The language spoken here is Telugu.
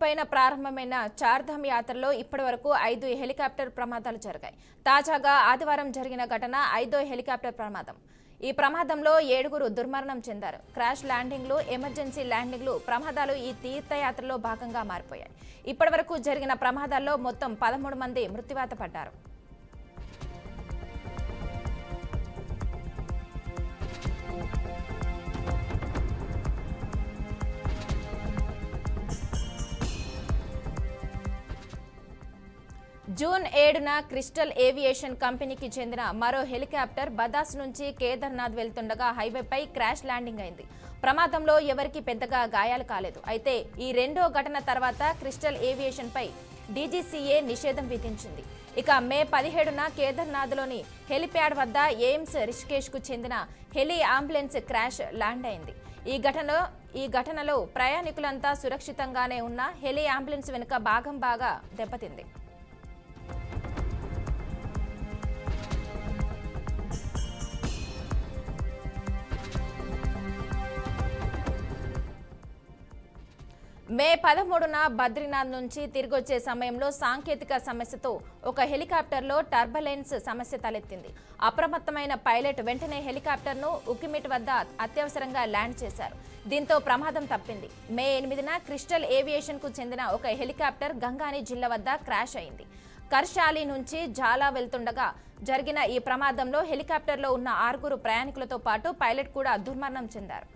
30న ప్రారంభమైన చార్ధామ్ యాత్రలో ఇప్పటివరకు 5 హెలికాప్టర్ ప్రమాదాలు జరిగాయి. తాజాగా ఆదివారం జరిగిన ఘటన 5వ హెలికాప్టర్ ప్రమాదం. ఈ ప్రమాదంలో 7గురు దుర్మరణం చెందారు. క్రాష్ ల్యాండింగ్లు, ఎమర్జెన్సీ ల్యాండింగ్లు ప్రమాదాలు ఈ తీర్థయాత్రలో భాగంగా మారిపోయాయి. ఇప్పటివరకు జరిగిన ప్రమాదాల్లో మొత్తం 13 మంది మృత్యువాత పడ్డారు. జూన్ 7న క్రిస్టల్ ఏవియేషన్ కంపెనీకి చెందిన మరో హెలికాప్టర్ బదాస్ నుంచి కేదార్నాథ్ వెళ్తుండగా హైవేపై క్రాష్ ల్యాండింగ్ అయింది. ప్రమాదంలో ఎవరికీ పెద్దగా గాయాలు కాలేదు. అయితే ఈ రెండో ఘటన తర్వాత క్రిస్టల్ ఏవియేషన్ పై డీజీసీఏ నిషేధం విధించింది. ఇక మే 17న కేదార్నాథ్లోని హెలిప్యాడ్ వద్ద ఎయిమ్స్ రిషికేష్ కు చెందిన హెలి అంబులెన్స్ క్రాష్ ల్యాండ్ అయింది. ఈ ఘటనలో ప్రయాణికులంతా సురక్షితంగానే ఉన్న హెలి అంబులెన్స్ వెనుక భాగం బాగా దెబ్బతింది. మే 13న బద్రీనాథ్ నుంచి తిరిగొచ్చే సమయంలో సాంకేతిక సమస్యతో ఒక హెలికాప్టర్లో టర్బులెన్స్ సమస్య తలెత్తింది. అప్రమత్తమైన పైలట్ వెంటనే హెలికాప్టర్ను ఉకిమిట్ వద్ద అత్యవసరంగా ల్యాండ్ చేశారు. దీంతో ప్రమాదం తప్పింది. మే 8న క్రిస్టల్ ఏవియేషన్ కు చెందిన ఒక హెలికాప్టర్ గంగాని జిల్లా వద్ద క్రాష్ అయింది. కర్షాలి నుంచి జాలా వెళ్తుండగా జరిగిన ఈ ప్రమాదంలో హెలికాప్టర్లో ఉన్న 6గురు ప్రయాణికులతో పాటు పైలట్ కూడా దుర్మరణం చెందారు.